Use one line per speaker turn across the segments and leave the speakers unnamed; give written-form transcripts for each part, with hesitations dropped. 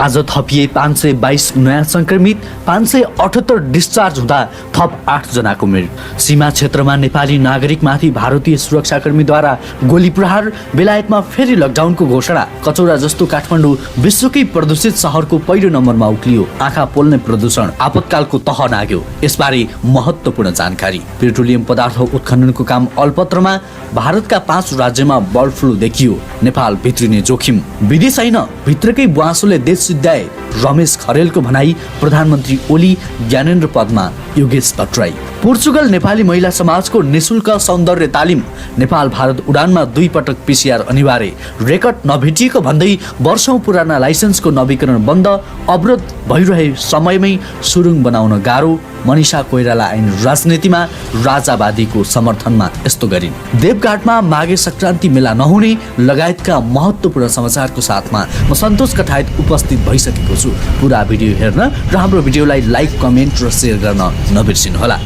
आज थपिए 522 नयाँ संक्रमित, 578 डिस्चार्ज हुँदा थप 8 जनाको मृत्यु। सीमा क्षेत्रमा नेपाली नागरिकमाथि भारतीय सुरक्षाकर्मीद्वारा गोली प्रहार, बेलायतमा फेरि लकडाउनको घोषणा। कचौरा जस्तो काठमाडौँ विश्वकै प्रदूषित शहरको पहिलो नम्बरमा उक्लियो। आँखा पोल्ने प्रदूषण, आपतकालको तह नाग्यो। यसबारे महत्त्वपूर्ण जानकारी। पेट्रोलियम पदार्थ उत्खननको काम अल्पत्रमा, भारतका 5 राज्यमा बर्ड फ्लू देखियो। नेपाल भित्रिने जोखिम, विदेश होइन भित्रकै बुवासोले देश सिद्धाए। रमेश खरेलको भनाई, प्रधानमन्त्री ओली ज्ञानेन्द्र पदमा योगेश भट्टराई। पोर्चुगल नेपाली महिला समाजको निशुल्क सौन्दर्य तालिम। नेपाल भारत उडानमा 2 पटक PCR अनिवार्य। रेकर्ड नभेटिएको भन्दै वर्षौं पुराना लाइसेन्सको नवीकरण बन्द। अवरोध भइरहे समयमै सुरुङ बनाउन गाह्रो। मनिषा कोइराला ऐन राजनीतिमा, राजावादीको समर्थनमा यस्तो गरिन्। देवघाटमा माघे संक्रान्ति मेला नहुने लगायतका महत्त्वपूर्ण समाचारको साथमा म सन्तोष कठायत उपस्थित भइसकेको छु। पुरा भिडियो हेर्न र हाम्रो भिडियोलाई लाइक, कमेन्ट र सेयर गर्न नबिर्सिनुहोला।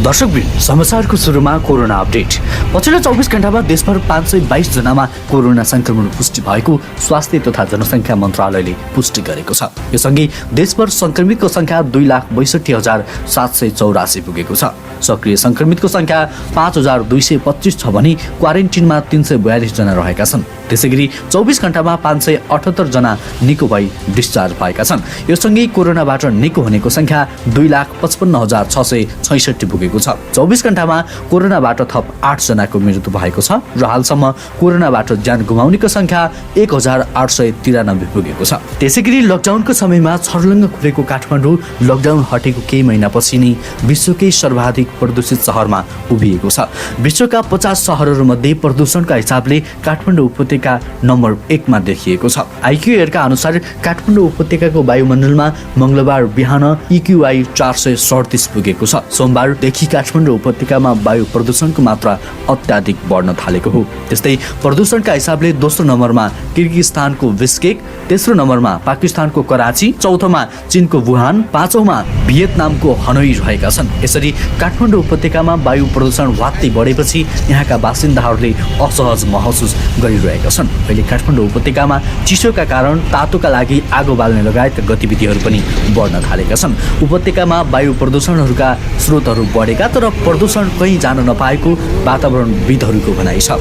दर्शकवृन्द, समाचारको सुरुमा कोरोना अपडेट। पछिल्लो 24 घण्टामा देशभर 522 जनामा कोरोना संक्रमण पुष्टि भएको स्वास्थ्य तथा जनसङ्ख्या मन्त्रालयले पुष्टि गरेको छ। यससँगै देशभर संक्रमितको संख्या 2,62,784 पुगेको छ। सक्रिय संक्रमितको संख्या 5,225 छ भने क्वारेन्टिनमा 342 जना रहेका छन्। त्यसैगरी 24 घण्टामा 578 जना निको भई डिस्चार्ज भएका छन्। यससँगै कोरोनाबाट निको हुनेको संख्या 2,55,666 पुगेको छ। 24 घण्टामा कोरोनाबाट थप 8 जनाको मृत्यु भएको छ र हालसम्म कोरोनाबाट ज्यान गुमाउनेको संख्या 1,893 पुगेको छ। त्यसैगरी लकडाउनको समयमा छर्लङ्ग खुलेको काठमाडौँ लकडाउन हटेको केही महिनापछि नै विश्वकै सर्वाधिक प्रदूषित शहरमा उभिएको छ। विश्वका 50 शहरहरूमध्ये प्रदूषणका हिसाबले काठमाडौँ उपत्यका नम्बर 1 मा देखिएको छ। आइक्यूएयरका अनुसार काठमाडौँ उपत्यकाको वायुमण्डलमा मंगलबार बिहान EQI 437 पुगेको छ। सोमबारदेखि काठमाडौँ उपत्यकामा वायु प्रदूषणको मात्रा अत्याधिक बढ्न थालेको हो। त्यस्तै प्रदूषणका हिसाबले दोस्रो नम्बरमा किर्गिस्तानको बिस्केक, तेस्रो नम्बरमा पाकिस्तानको कराची, चौथोमा चीनको वुहान, पाँचौंमा भियतनामको हनोई रहेका छन्। यसरी काठमाडौँ उपत्यकामा वायु प्रदूषण वात्तै बढेपछि यहाँका बासिन्दाहरूले असहज महसुस गरिरहेका छन्। अहिले काठमाडौँ उपत्यकामा चिसोका कारण तातोका लागि आगो बाल्ने लगायत गतिविधिहरू पनि बढ्न थालेका छन्। उपत्यकामा वायु प्रदूषणहरूका स्रोतहरू बढेका तर प्रदूषण कहीँ जान नपाएको वातावरणविदहरूको भनाइ छ।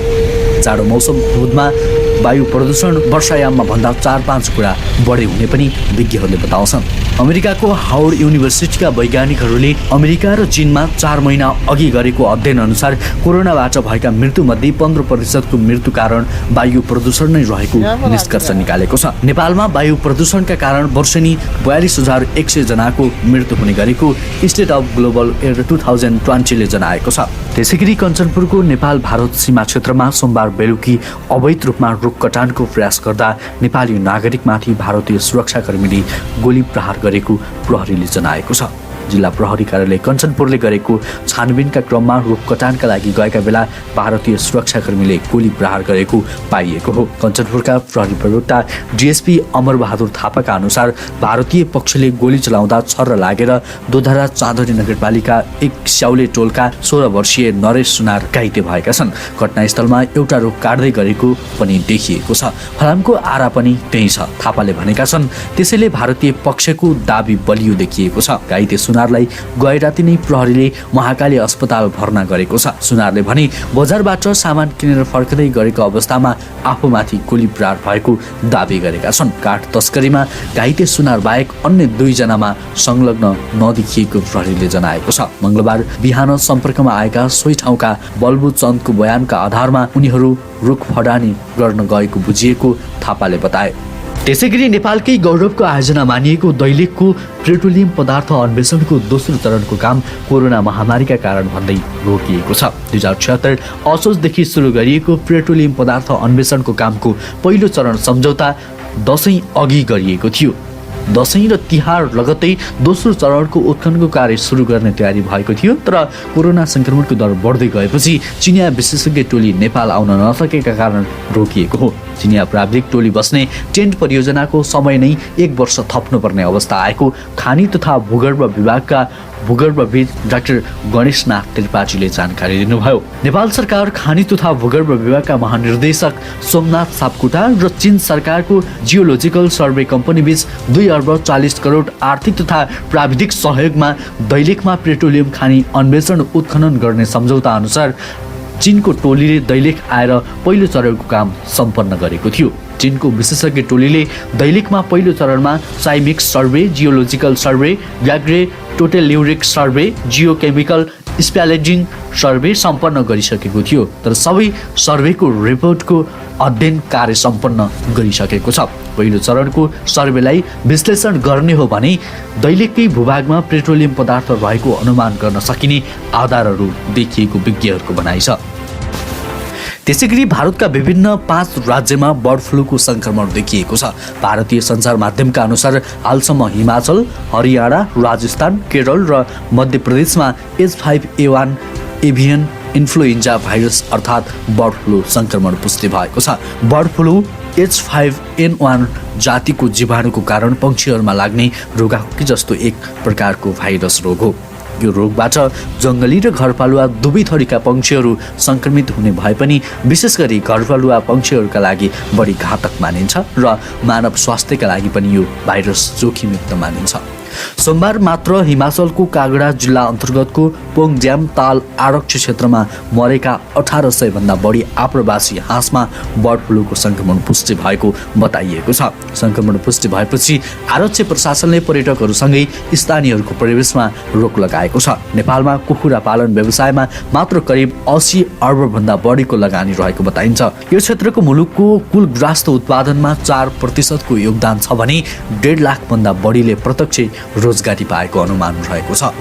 जाडो मौसम हुँदा वायु प्रदूषण वर्षायाममा भन्दा 4-5 गुणा बढी हुने पनि विज्ञहरूले बताउँछन्। अमेरिकाको हावर्ड युनिभर्सिटीका वैज्ञानिकहरूले अमेरिका र चीनमा 4 महिना अघि गरेको अध्ययन अनुसार कोरोनाबाट भएका मृत्युमध्ये 15% को मृत्यु कारण वायु प्रदूषण नै रहेको निष्कर्ष निकालेको छ। नेपालमा वायु प्रदूषणका कारण वर्षेनी 42,100 जनाको मृत्यु हुने गरेको स्टेट अफ ग्लोबल एयर 2020 ले जनाएको छ। त्यसैगरी कञ्चनपुरको नेपाल भारत सीमा क्षेत्रमा सोमबार बेलुकी अवैध रूपमा रुख कटानको प्रयास गर्दा नेपाली नागरिकमाथि भारतीय सुरक्षाकर्मीले गोली प्रहार गरेको प्रहरीले जनाएको छ। जिल्ला प्रहरी कार्यालय कञ्चनपुरले गरेको छानबिनका क्रममा रुख कटानका लागि गएका बेला भारतीय सुरक्षाकर्मीले गोली प्रहार गरेको पाइएको हो। कञ्चनपुरका प्रहरी प्रवक्ता DSP अमर बहादुर थापाका अनुसार भारतीय पक्षले गोली चलाउँदा छर्र लागेर दोधरा चाँदनी नगरपालिका 1 स्याउले टोलका 16 वर्षीय नरेश सुनार घाइते भएका छन्। घटनास्थलमा एउटा रुख काट्दै गरेको पनि देखिएको छ। फलामको आरा पनि त्यही छ थापाले भनेका छन्। त्यसैले भारतीय पक्षको दाबी बलियो देखिएको छ। घाइते सुनारलाई गए राति नै प्रहरीले महाकाली अस्पताल भर्ना गरेको छ। सुनारले भने बजारबाट सामान किनेर फर्कदै गरेको अवस्थामा आफूमाथि गोली प्रहार भएको दाबी गरेका छन्। काठ तस्करीमा घाइते सुनार बाहेक अन्य 2 जनामा संलग्न नदेखिएको प्रहरीले जनाएको छ। मंगलबार बिहान सम्पर्कमा आएका सोही ठाउँका बल्बु चन्दको बयानका आधारमा उनीहरू रुख फडानी गर्न गएको बुझिएको थापाले बताए। त्यसैगरी नेपालकै गौरवको आयोजना मानिएको दैलेखको पेट्रोलियम पदार्थ अन्वेषणको दोस्रो चरणको काम कोरोना महामारीका कारण भन्दै रोकिएको छ। 2076 असोजदेखि सुरु गरिएको पेट्रोलियम पदार्थ अन्वेषणको कामको पहिलो चरण सम्झौता दशैं अघि गरिएको थियो। दशैं र तिहार लगत्तै दोस्रो चरणको उत्खननको कार्य सुरु गर्ने तयारी भएको थियो, तर कोरोना संक्रमणको दर बढ्दै गएपछि चिनिया विशेषज्ञ टोली नेपाल आउन नसकेका कारण रोकिएको हो। चिनिया प्राविधिक टोली बस्ने टेन्ट परियोजनाको समय नै 1 वर्ष थप्नुपर्ने अवस्था आएको खानी तथा भूगर्भ विभागका भूगर्भविद डाक्टर गणेशनाथ त्रिपाठीले जानकारी दिनुभयो। नेपाल सरकार खानी तथा भूगर्भ विभागका महानिर्देशक सोमनाथ सापकोटा र चीन सरकारको जियोलोजिकल सर्वे कम्पनी बीच 2 अर्ब 40 करोड आर्थिक तथा प्राविधिक सहयोगमा दैलेखमा पेट्रोलियम खानी अन्वेषण उत्खनन गर्ने सम्झौता अनुसार चीनको टोलीले दैलेख आएर पहिलो चरणको काम सम्पन्न गरेको थियो। चीनको विशेषज्ञ टोलीले दैलेखमा पहिलो चरणमा साइमिक सर्वे, जियोलोजिकल सर्वे, व्याग्रे टोटेल्युरिक सर्वे, जियोकेमिकल स्प्यालेजिङ सर्वे सम्पन्न गरिसकेको थियो, तर सबै सर्वेको रिपोर्टको अध्ययन कार्य सम्पन्न गरिसकेको छ। पहिलो चरणको सर्वेलाई विश्लेषण गर्ने हो भने दैलेखकै भूभागमा पेट्रोलियम पदार्थ रहेको अनुमान गर्न सकिने आधारहरू देखिएको विज्ञहरूको भनाइ छ। त्यसैगरी भारतका विभिन्न 5 राज्यमा बर्ड फ्लूको संक्रमण देखिएको छ। भारतीय सञ्चार माध्यमका अनुसार हालसम्म हिमाचल, हरियाणा, राजस्थान, केरल र मध्य प्रदेशमा H5N1 एभियन इन्फ्लुएन्जा भाइरस अर्थात् बर्ड फ्लू संक्रमण पुष्टि भएको छ। बर्ड फ्लू H5N1 जातिको जीवाणुको कारण पक्षीहरूमा लाग्ने रुगाखोकी जस्तो एक प्रकारको भाइरस रोग हो। यो रोगबाट जङ्गली र घरपालुवा दुवै थरीका पक्षीहरू संक्रमित हुने भए पनि विशेष गरी घरपालुवा पक्षीहरूका लागि बढी घातक मानिन्छ र मानव स्वास्थ्यका लागि पनि यो भाइरस जोखिमयुक्त मानिन्छ। सोमबार मात्र हिमाचलको कागडा जिल्ला अन्तर्गतको पोङज्याम ताल आरक्ष क्षेत्रमा मरेका 1800 भन्दा बढी आप्रवासी हाँसमा बर्ड फ्लूको संक्रमण पुष्टि भएको बताइएको छ। संक्रमण पुष्टि भएपछि आरक्ष प्रशासनले पर्यटकहरूसँगै स्थानीयहरूको प्रवेशमा रोक लगाएको छ। नेपालमा कुखुरा पालन व्यवसायमा मात्र करिब 80 अर्ब भन्दा बढीको लगानी रहेको बताइन्छ। यो क्षेत्रको मुलुकको कुल ग्रास्त उत्पादनमा 4% को योगदान छ भने 1.5 लाख भन्दा बढीले प्रत्यक्ष रोजगारी पाएको अनुमान रहेको छ।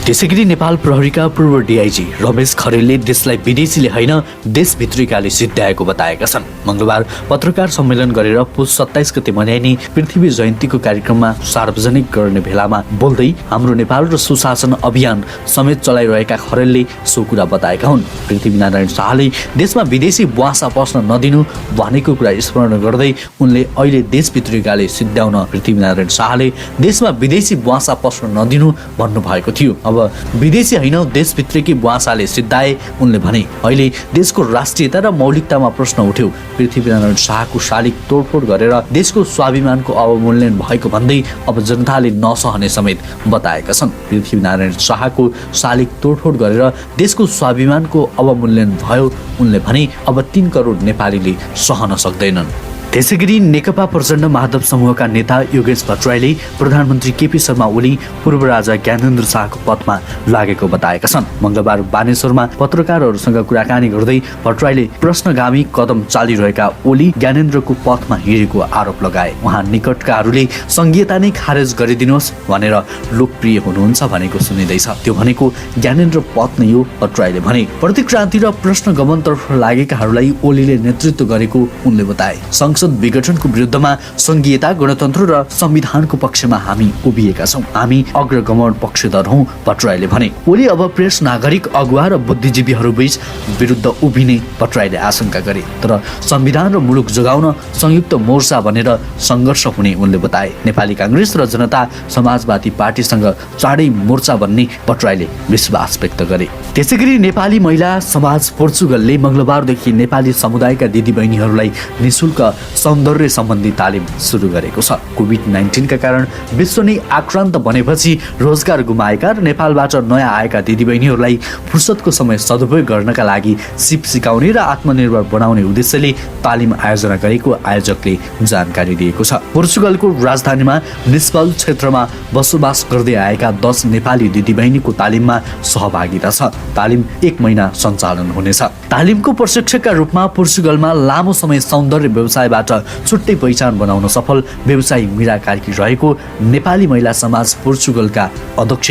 त्यसैगरी नेपाल प्रहरीका पूर्व डिआइजी रमेश खरेलले देशलाई विदेशीले होइन देशभित्रिकाले सिद्ध्याएको बताएका छन्। मंगलबार पत्रकार सम्मेलन गरेर पुस 27 गते मनाइने पृथ्वी जयन्तीको कार्यक्रममा सार्वजनिक गर्ने बेलामा बोल्दै हाम्रो नेपाल र सुशासन अभियान समेत चलाइरहेका खरेलले सो कुरा बताएका हुन्। पृथ्वीनारायण शाहले देशमा विदेशी बुवासा पस्न नदिनु भनेको कुरा स्मरण गर्दै उनले अहिले देशभित्रिकाले सिद्ध्याउन पृथ्वीनारायण शाहले देशमा विदेशी बुवासा पस्न नदिनु भन्नुभएको थियो। अब विदेशी होइन देशभित्रकै बुवासाले सिद्धाए उनले भने। अहिले देशको राष्ट्रियता र मौलिकतामा प्रश्न उठ्यो। पृथ्वीनारायण शाहको शालिग तोडफोड गरेर देशको स्वाभिमानको अवमूल्यन भएको भन्दै अब जनताले नसहने समेत बताएका छन्। पृथ्वीनारायण शाहको शालिग तोडफोड गरेर देशको स्वाभिमानको अवमूल्यन भयो उनले भने। अब 3 करोड नेपालीले सहन सक्दैनन्। त्यसैगरी नेकपा प्रचण्ड माधव समूहका नेता योगेश भट्टराईले प्रधानमन्त्री केपी शर्मा ओली पूर्व राजा ज्ञानेन्द्र शाहको पथमा लागेको बताएका छन्। मंगलबार बानेश्वरमा पत्रकारहरूसँग कुराकानी गर्दै भट्टराईले प्रश्नगामी कदम चालिरहेका ओली ज्ञानेन्द्रको पथमा हिँडेको आरोप लगाए। उहाँ निकटकाहरूले संघीयता नै खारेज गरिदिनुहोस् भनेर लोकप्रिय हुनुहुन्छ भनेको सुनिँदैछ। त्यो भनेको ज्ञानेन्द्र पथ नै हो भट्टराईले भने। प्रतिक्रान्ति र प्रश्न गमनतर्फ लागेकाहरूलाई ओलीले नेतृत्व गरेको उनले बताए। संसद विघटनको विरुद्धमा संघीयता, गणतन्त्र र संविधानको पक्षमा हामी उभिएका छौं। हामी अग्रगमन पक्षधर हौं भट्टराईले भने। ओली अब प्रेस, नागरिक, अगुवा र बुद्धिजीवीहरू बीच विरुद्ध उभिने भट्टराईले आशंका गरे। तर संविधान र मुलुक जोगाउन संयुक्त मोर्चा बनेर संघर्ष हुने उनले बताए। नेपाली कांग्रेस र जनता समाजवादी पार्टीसँग चाँडै मोर्चा बन्ने भट्टराईले विश्वास व्यक्त गरे। त्यसैगरी नेपाली महिला समाज पोर्चुगलले मंगलबारदेखि नेपाली समुदायका दिदीबहिनीहरूलाई निशुल्क सौन्दर्य सम्बन्धी तालिम सुरु गरेको छ। कोभिड-19 का कारण विश्व नै आक्रान्त बनेपछि रोजगार गुमाएका र नेपालबाट नयाँ आएका दिदीबहिनीहरूलाई फुर्सदको समय सदुपयोग गर्नका लागि सिप सिकाउने र आत्मनिर्भर बनाउने उद्देश्यले तालिम आयोजना गरेको आयोजकले जानकारी दिएको छ। पोर्चुगलको राजधानीमा लिस्बन क्षेत्रमा बसोबास गर्दै आएका 10 नेपाली दिदीबहिनीको तालिममा सहभागिता छ। तालिम 1 महिना सञ्चालन हुनेछ। तालिमको प्रशिक्षकका रूपमा पोर्चुगलमा लामो समय सौन्दर्य व्यवसायबाट छुट्टै पहिचान बनाउन सफल व्यवसायी मीरा कार्की रहेको नेपाली महिला समाज पोर्चुगलका अध्यक्ष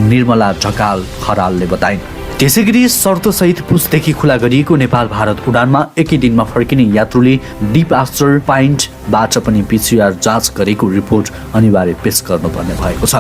निर्मला ढकाल खरालले बताइन्। त्यसैगरी शर्तसहित पुसदेखि खुला गरिएको नेपाल भारत उडानमा एकै दिनमा फर्किने यात्रुले डीप आस्टर, पाइन्ट, नेपालबाट पनि PCR जाँच गरेको रिपोर्ट अनिवार्य पेश गर्नुपर्ने भएको छ।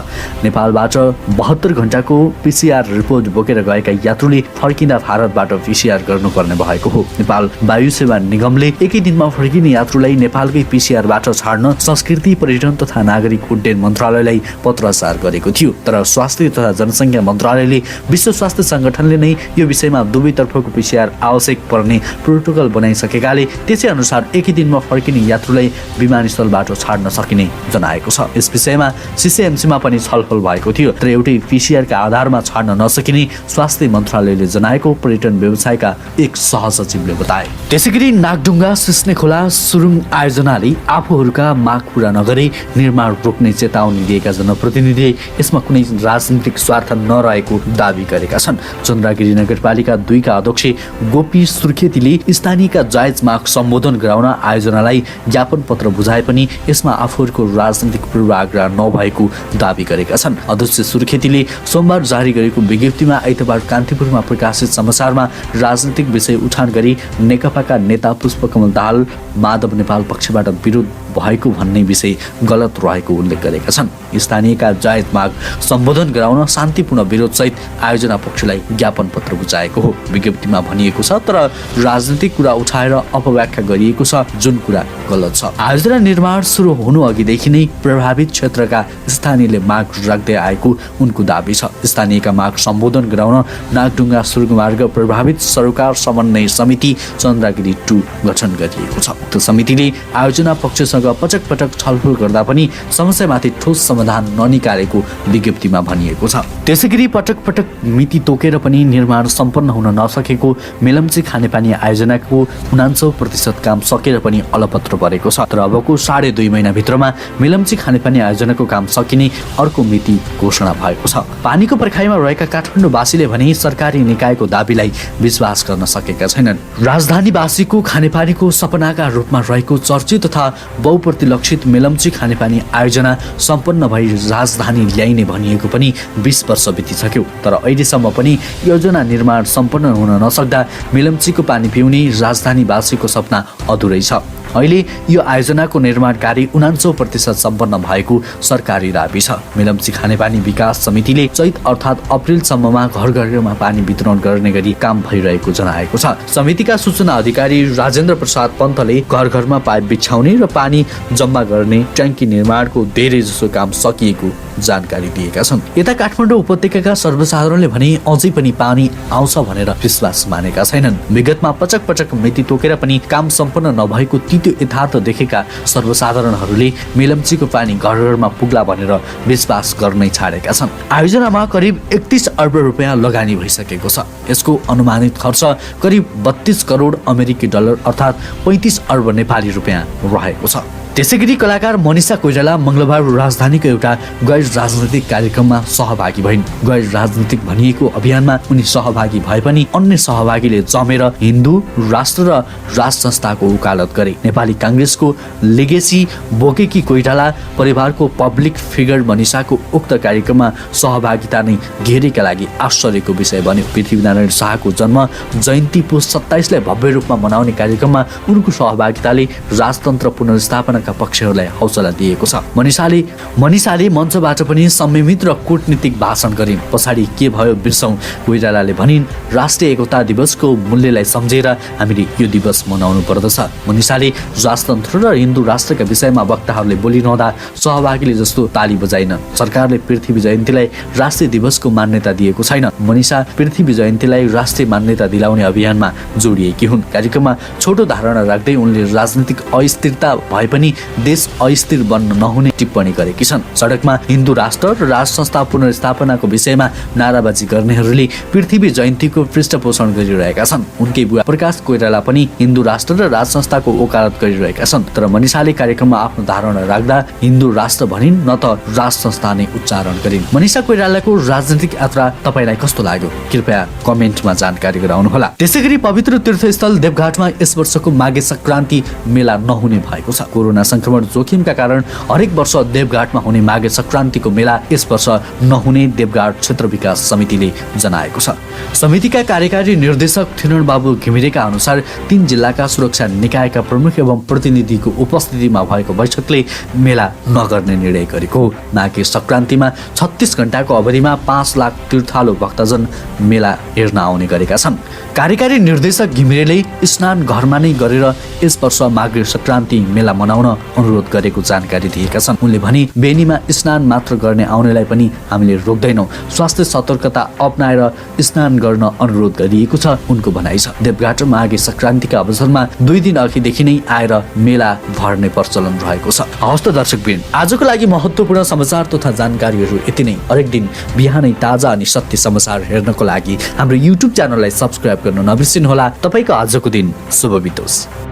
नेपालबाट 72 घण्टाको PCR रिपोर्ट बोकेर गएका यात्रुले फर्किँदा भारतबाट PCR गर्नुपर्ने भएको हो। नेपाल वायु सेवा निगमले एकै दिनमा फर्किने यात्रुलाई नेपालकै PCRबाट छाड्न संस्कृति, पर्यटन तथा नागरिक उड्डयन मन्त्रालयलाई पत्राचार गरेको थियो। तर स्वास्थ्य तथा जनसङ्ख्या मन्त्रालयले विश्व स्वास्थ्य सङ्गठनले नै यो विषयमा दुवैतर्फको PCR आवश्यक पर्ने प्रोटोकल बनाइसकेकाले त्यसै अनुसार एकै दिनमा फर्किने यात्रुलाई विमानस्थलबाट छाड्न सकिने जनाएको छ। यस विषयमा CCMCमा पनि छलफल भएको थियो, तर एउटै PCR का आधारमा छाड्न नसकिने स्वास्थ्य मन्त्रालयले जनाएको पर्यटन व्यवसायका एक सहसचिवले बताए। त्यसैगरी नागढुङ्गा सिस्ने खोला सुरुङ आयोजनाले आफूहरूका माग पूरा नगरे निर्माण रोक्ने चेतावनी दिएका जनप्रतिनिधिले यसमा कुनै राजनीतिक स्वार्थ नरहेको दावी गरेका छन्। चन्द्रगिरी नगरपालिका 2 का अध्यक्ष गोपी सुर्खेतीले स्थानीयका जायज माग सम्बोधन गराउन आयोजनालाई ज्ञापन पत्र बुझाए पनि यसमा आफूहरूको राजनीतिक पूर्वाग्रह नभएको दावी गरेका छन्। अध्यक्ष सुर्खेतीले सोमबार जारी गरेको विज्ञप्तिमा आइतबार कान्तिपुरमा प्रकाशित समाचारमा राजनीतिक विषय उठान गरी नेकपाका नेता पुष्पकमल दाहाल माधव नेपाल पक्षबाट विरोध भएको भन्ने विषय गलत रहेको उल्लेख गरेका छन्। स्थानीयका जायज माग सम्बोधन गराउन शान्तिपूर्ण विरोधसहित आयोजना पक्षलाई ज्ञापन पत्र बुझाएको हो। विज्ञप्तिमा भनिएको छ, तर राजनीतिक कुरा उठाएर अपव्याख्या गरिएको छ, जुन कुरा गलत छ। आयोजना निर्माण सुरु हुनु अघिदेखि नै प्रभावित क्षेत्रका स्थानीयले माग राख्दै आएको उनको दावी छ। स्थानीयका माग सम्बोधन गराउन नागढुङ्गा सुरुङमार्ग प्रभावित सरोकार समन्वय समिति चन्द्रगिरी 2 गठन गरिएको छ। उक्त समितिले आयोजना पक्षसँग पटक पटक छलफल गर्दा पनि समस्यामाथि ठोस समाधान ननिकालेको विज्ञप्तिमा भनिएको छ। त्यसैगरी पटक पटक मिति तोकेर पनि निर्माण सम्पन्न हुन नसकेको मेलम्ची खानेपानी आयोजनाको 49% काम सकेर पनि अलपत्र परेको छ। तर अबको 2.5 महिनाभित्रमा मेलम्ची खानेपानी आयोजनाको काम सकिने अर्को मिति घोषणा भएको छ। पानीको पर्खाइमा रहेका काठमाडौँवासीले भने सरकारी निकायको दाबीलाई विश्वास गर्न सकेका छैनन्। राजधानीवासीको खानेपानीको सपनाका रूपमा रहेको चर्चित तथा बहुप्रतिलक्षित मेलम्ची खानेपानी आयोजना सम्पन्न भई राजधानी ल्याइने भनिएको पनि 20 वर्ष बितिसक्यो। तर अहिलेसम्म पनि योजना निर्माण सम्पन्न हुन नसक्दा मेलम्चीको पानी पिउने राजधानीवासीको सपना अधुरै छ। अहिले यो आयोजनाको निर्माण कार्य 49% सम्पन्न भएको सरकारी दाबी छ। मेलम्ची खानेपानी विकास समितिले चैत अर्थात् अप्रिलसम्ममा घर घरमा पानी वितरण गर्ने गरी काम भइरहेको जनाएको छ। समितिका सूचना अधिकारी राजेन्द्र प्रसाद पन्तले घर घरमा पाइप बिछाउने र पानी जम्मा गर्ने ट्याङ्की निर्माणको धेरै जसो काम सकिएको जानकारी दिएका छन्। यता काठमाडौँ उपत्यकाका सर्वसाधारणले भने अझै पनि पानी आउँछ भनेर विश्वास मानेका छैनन्। विगतमा पटक पटक मिति तोकेर पनि काम सम्पन्न नभएको त्यो यथार्थ देखेका सर्वसाधारणहरूले मेलम्चीको पानी घर घरमा पुग्ला भनेर विश्वास गर्नै छाडेका छन्। आयोजनामा करिब 31 अर्ब रुपियाँ लगानी भइसकेको छ। यसको अनुमानित खर्च करिब 32 करोड अमेरिकी डलर अर्थात् 35 अर्ब नेपाली रुपियाँ रहेको छ। त्यसैगरी कलाकार मनिषा कोइराला मंगलबार राजधानीको एउटा गैर राजनीतिक कार्यक्रममा सहभागी भइन्। गैर राजनीतिक भनिएको अभियानमा उनी सहभागी भए पनि अन्य सहभागीले जमेर हिन्दू राष्ट्र र राज संस्थाको वकालत गरे। नेपाली कांग्रेसको लेगेसी बोकेकी कोइराला परिवारको पब्लिक फिगर मनिषाको उक्त कार्यक्रममा सहभागिता नै घेरेका लागि आश्चर्यको विषय बन्यो। पृथ्वीनारायण शाहको जन्म जयन्ती पुस 27 लाई भव्य रूपमा मनाउने कार्यक्रममा उनको सहभागिताले राजतन्त्र पुनर्स्थापना पक्षहरूलाई हौसला दिएको छ। मनिषाले मञ्चबाट पनि संयमित र कूटनीतिक भाषण गरिन्। पछाडि के भयो बिर्सौं कोइरालाले भनिन्, राष्ट्रिय एकता दिवसको मूल्यलाई सम्झेर हामीले यो दिवस मनाउनु पर्दछ। मनिषाले राजतन्त्र र हिन्दू राष्ट्रका विषयमा वक्ताहरूले बोलिरहँदा सहभागीले जस्तो ताली बजाइन। सरकारले पृथ्वी जयन्तीलाई राष्ट्रिय दिवसको मान्यता दिएको छैन। मनिषा पृथ्वी जयन्तीलाई राष्ट्रिय मान्यता दिलाउने अभियानमा जोडिएकी हुन्। कार्यक्रममा छोटो धारणा राख्दै उनले राजनीतिक अस्थिरता भए पनि देश अस्थिर बन्न नहुने टिप्पणी गरेकी छन्। सडकमा हिन्दू राष्ट्र र राज संस्था पुनर्स्थापनाको विषयमा नाराबाजी गर्नेहरूले पृथ्वी जयन्तीको पृष्ठपोषण गरिरहेका छन्। उनकै बुवा प्रकाश कोइराला पनि हिन्दू राष्ट्र र राज संस्थाको वकालत गरिरहेका छन्। तर मनिषाले कार्यक्रममा आफ्नो धारणा राख्दा हिन्दू राष्ट्र भनिन्, न त राज संस्था नै उच्चारण गरिन्। मनिषा कोइरालाको राजनीतिक यात्रा तपाईलाई कस्तो लाग्यो? कृपया कमेन्टमा जानकारी गराउनुहोला। त्यसैगरी पवित्र तीर्थस्थल देवघाटमा यस वर्षको माघे संक्रान्ति मेला नहुने भएको छ। कोरोना कोरोना संक्रमण जोखिमका कारण हरेक वर्ष देवघाटमा हुने माघे संक्रान्तिको मेला यस वर्ष नहुने देवघाट क्षेत्र विकास समितिले जनाएको छ। समितिका कार्यकारी निर्देशक थिरुन बाबु घिमिरेका अनुसार 3 जिल्लाका सुरक्षा निकायका प्रमुख एवं प्रतिनिधिको उपस्थितिमा भएको बैठकले मेला नगर्ने निर्णय गरेको। माघे संक्रान्तिमा 36 घण्टाको अवधिमा 5 लाख तीर्थालु भक्तजन मेला हेर्न आउने गरेका छन्। कार्यकारी निर्देशक घिमिरेले स्नान घरमा नै गरेर यस वर्ष माघे संक्रान्ति मेला मनाउन अनुरोध गरेको जानकारी दिएका छन्। उनले भने बेनीमा स्नान मात्र गर्ने आउनेलाई पनि हामीले रोक्दैनौँ, स्वास्थ्य सतर्कता अपनाएर स्नान गर्न अनुरोध गरिएको छ उनको भनाइ छ। देवघाट माघे संक्रान्तिका अवसरमा 2 दिन अघिदेखि नै आएर मेला भर्ने प्रचलन रहेको छ। हवस् त दर्शकवृन्द, आजको लागि महत्त्वपूर्ण समाचार तथा जानकारीहरू यति नै। हरेक दिन बिहानै ताजा अनि सत्य समाचार हेर्नको लागि हाम्रो YouTube च्यानललाई सब्स्क्राइब गर्न नबिर्सिनुहोला। तपाईको आजको दिन शुभ बितोस्।